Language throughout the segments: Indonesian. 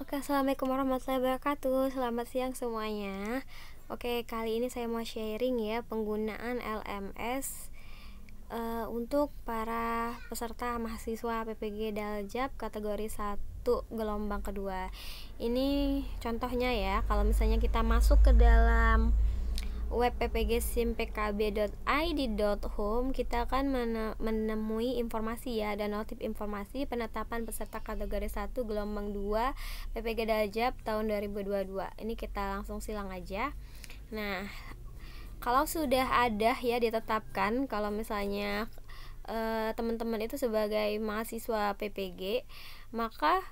Oke, assalamualaikum warahmatullahi wabarakatuh. Selamat siang semuanya. Oke, kali ini saya mau sharing ya penggunaan LMS untuk para peserta mahasiswa PPG Daljab kategori 1 gelombang kedua. Ini contohnya ya, kalau misalnya kita masuk ke dalam web ppgsimpkb.id.home, kita akan menemui informasi ya, dan notif informasi penetapan peserta kategori 1 gelombang 2 PPG Daljab tahun 2022. Ini kita langsung silang aja. Nah, kalau sudah ada ya ditetapkan, kalau misalnya teman-teman itu sebagai mahasiswa PPG, maka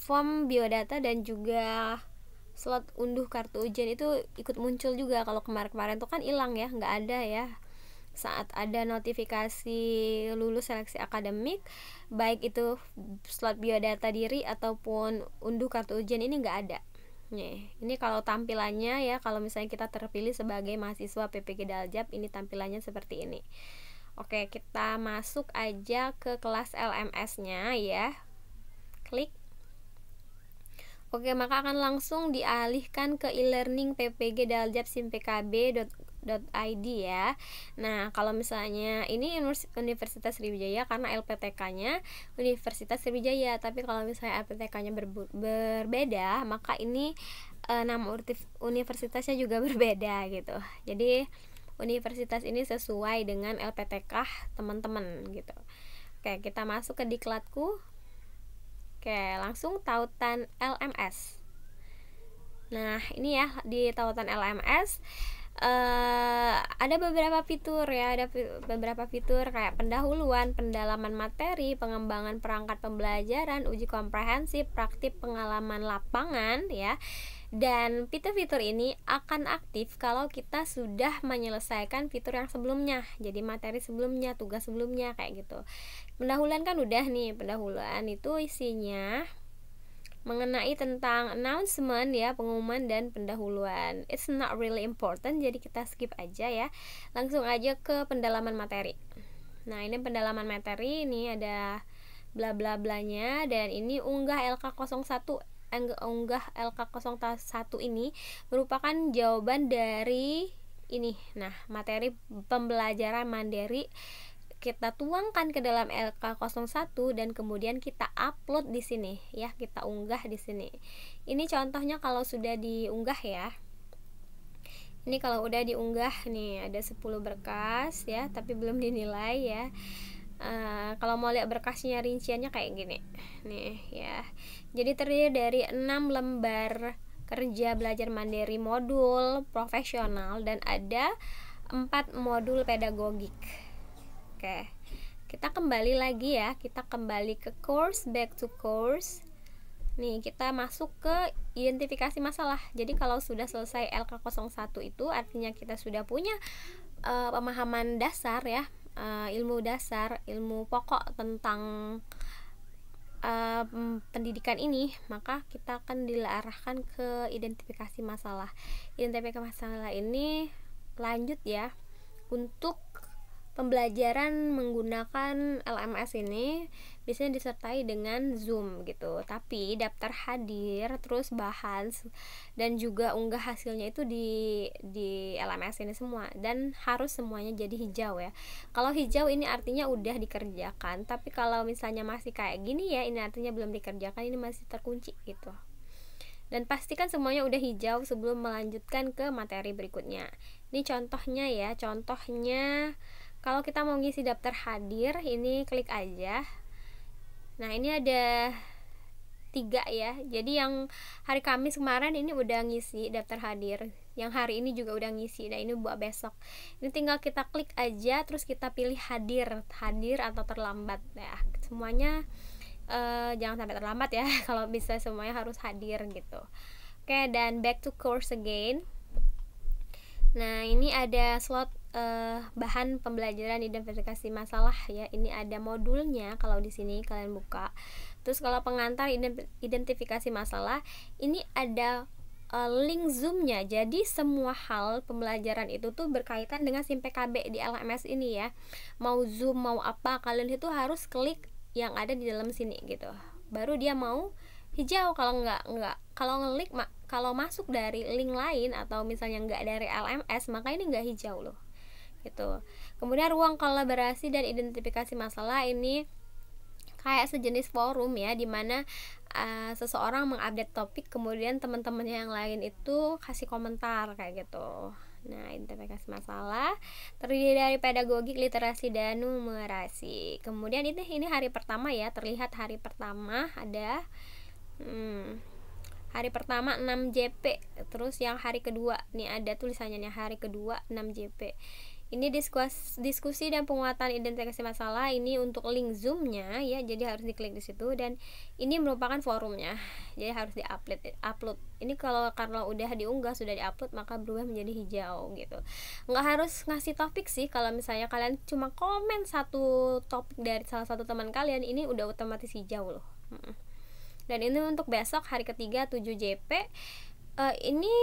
form biodata dan juga slot unduh kartu ujian itu ikut muncul juga. Kalau kemarin-kemarin tuh kan hilang ya, nggak ada ya. Saat ada notifikasi lulus seleksi akademik, baik itu slot biodata diri ataupun unduh kartu ujian, ini nggak ada. Nih, ini kalau tampilannya ya, kalau misalnya kita terpilih sebagai mahasiswa PPG Daljab, ini tampilannya seperti ini. Oke, kita masuk aja ke kelas LMS-nya ya. Klik. Oke, maka akan langsung dialihkan ke e-learning PPG Daljab simpkb.id ya. Nah, kalau misalnya ini Universitas Sriwijaya karena LPTK-nya Universitas Sriwijaya, tapi kalau misalnya LPTK-nya berbeda, maka ini nama universitasnya juga berbeda gitu. Jadi universitas ini sesuai dengan LPTK teman-teman gitu. Oke, kita masuk ke diklatku. Oke, langsung tautan LMS. Nah, ini ya di tautan LMS ada beberapa fitur ya, ada beberapa fitur kayak pendahuluan, pendalaman materi, pengembangan perangkat pembelajaran, uji komprehensif, praktik pengalaman lapangan ya. Dan fitur-fitur ini akan aktif kalau kita sudah menyelesaikan fitur yang sebelumnya, jadi materi sebelumnya, tugas sebelumnya kayak gitu. Pendahuluan kan udah nih, pendahuluan itu isinya mengenai tentang announcement ya, pengumuman dan pendahuluan. It's not really important, jadi kita skip aja ya. Langsung aja ke pendalaman materi. Nah, ini pendalaman materi, ini ada bla bla blanya, dan ini unggah LK01 ini merupakan jawaban dari ini. Nah, materi pembelajaran mandiri kita tuangkan ke dalam LK01 dan kemudian kita upload di sini ya, kita unggah di sini. Ini contohnya kalau sudah diunggah ya. Ini kalau udah diunggah nih ada 10 berkas ya, tapi belum dinilai ya. Kalau mau lihat berkasnya rinciannya kayak gini nih ya. Jadi terdiri dari 6 lembar kerja belajar mandiri modul profesional dan ada 4 modul pedagogik. Oke, kita kembali lagi ya, kita kembali ke course, back to course. Nih, kita masuk ke identifikasi masalah. Jadi kalau sudah selesai LK01 itu artinya kita sudah punya pemahaman dasar ya, ilmu dasar, ilmu pokok tentang pendidikan ini, maka kita akan diarahkan ke identifikasi masalah. Identifikasi masalah ini lanjut ya untuk pembelajaran menggunakan LMS ini biasanya disertai dengan Zoom gitu. Tapi daftar hadir, terus bahan dan juga unggah hasilnya itu di LMS ini semua, dan harus semuanya jadi hijau ya. Kalau hijau ini artinya udah dikerjakan, tapi kalau misalnya masih kayak gini ya, ini artinya belum dikerjakan, ini masih terkunci gitu. Dan pastikan semuanya udah hijau sebelum melanjutkan ke materi berikutnya. Ini contohnya ya, contohnya kalau kita mau ngisi daftar hadir, ini klik aja. Nah, ini ada 3 ya. Jadi yang hari Kamis kemarin ini udah ngisi daftar hadir, yang hari ini juga udah ngisi. Nah, ini buat besok. Ini tinggal kita klik aja, terus kita pilih hadir atau terlambat ya. Semuanya jangan sampai terlambat ya. Kalau bisa semuanya harus hadir gitu. Oke, dan back to course again. Nah, ini ada slot bahan pembelajaran identifikasi masalah ya. Ini ada modulnya kalau di sini kalian buka. Terus kalau pengantar identifikasi masalah, ini ada link Zoom-nya. Jadi semua hal pembelajaran itu tuh berkaitan dengan SIMPKB di LMS ini ya. Mau Zoom, mau apa, kalian itu harus klik yang ada di dalam sini gitu. Baru dia mau hijau. Kalau ngelik kalau masuk dari link lain atau misalnya nggak dari LMS, maka ini nggak hijau loh gitu. Kemudian ruang kolaborasi dan identifikasi masalah, ini kayak sejenis forum ya, dimana seseorang mengupdate topik, kemudian teman-temannya yang lain itu kasih komentar kayak gitu. Nah, identifikasi masalah terdiri dari pedagogik, literasi, dan numerasi. Kemudian ini hari pertama ya, terlihat hari pertama ada hari pertama 6 JP, terus yang hari kedua nih ada tulisannya nih, hari kedua 6 JP. Ini diskusi dan penguatan identifikasi masalah, ini untuk link Zoom-nya ya, jadi harus diklik di situ, dan ini merupakan forumnya, jadi harus upload. Ini kalau udah diunggah, sudah diupload, maka berubah menjadi hijau gitu. Nggak harus ngasih topik sih, kalau misalnya kalian cuma komen satu topik dari salah satu teman kalian, ini udah otomatis hijau loh. Dan ini untuk besok hari ketiga 7 JP. Ini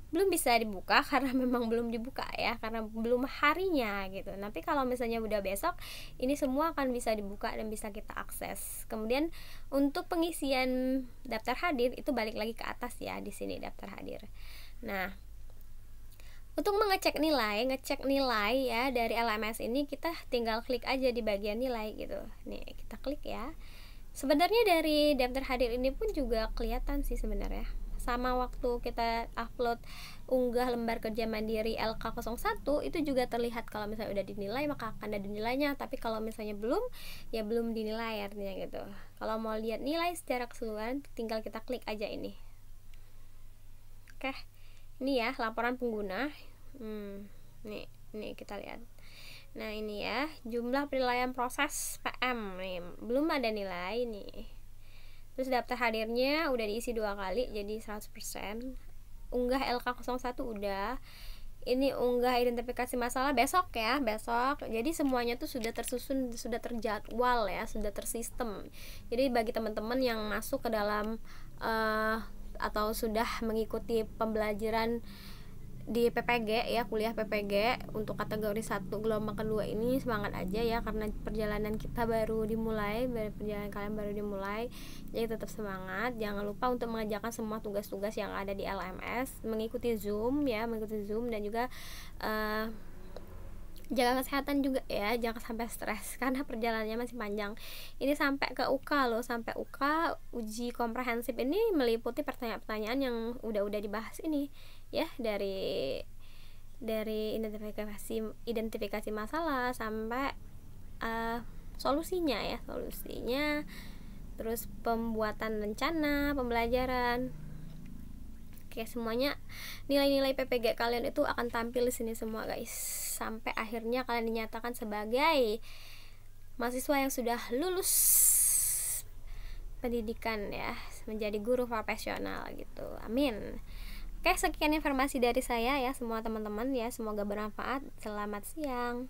belum bisa dibuka karena memang belum dibuka ya, karena belum harinya gitu. Tapi kalau misalnya udah besok, ini semua akan bisa dibuka dan bisa kita akses. Kemudian untuk pengisian daftar hadir itu balik lagi ke atas ya, di sini daftar hadir. Nah, untuk ngecek nilai ya dari LMS ini, kita tinggal klik aja di bagian nilai gitu. Nih, kita klik ya. Sebenarnya dari daftar hadir ini pun juga kelihatan sih sebenarnya. Sama waktu kita unggah lembar kerja mandiri LK01 itu juga terlihat, kalau misalnya udah dinilai maka akan ada nilainya, tapi kalau misalnya belum, ya belum dinilai artinya gitu. Kalau mau lihat nilai secara keseluruhan, tinggal kita klik aja ini. Oke, ini ya laporan pengguna. Nih kita lihat. Nah, ini ya jumlah penilaian proses PM nih, belum ada nilai nih. Terus daftar hadirnya udah diisi 2 kali jadi 100%. Unggah LK01 udah. Ini unggah identifikasi masalah besok ya, besok. Jadi semuanya tuh sudah tersusun, sudah terjadwal ya, sudah tersistem. Jadi bagi teman-teman yang masuk ke dalam atau sudah mengikuti pembelajaran di PPG ya, kuliah PPG untuk kategori 1 gelombang kedua ini, semangat aja ya, karena perjalanan kita baru dimulai, perjalanan kalian baru dimulai, jadi tetap semangat. Jangan lupa untuk mengerjakan semua tugas-tugas yang ada di LMS, mengikuti Zoom dan juga jaga kesehatan juga ya, jangan sampai stres karena perjalanannya masih panjang. Ini sampai ke UK loh, sampai UK uji komprehensif ini meliputi pertanyaan-pertanyaan yang udah dibahas ini ya, dari identifikasi masalah sampai solusinya, terus pembuatan rencana pembelajaran. Oke, semuanya nilai-nilai PPG kalian itu akan tampil di sini semua guys, sampai akhirnya kalian dinyatakan sebagai mahasiswa yang sudah lulus pendidikan ya, menjadi guru profesional gitu. Amin. Oke, sekian informasi dari saya ya semua teman-teman ya, semoga bermanfaat. Selamat siang.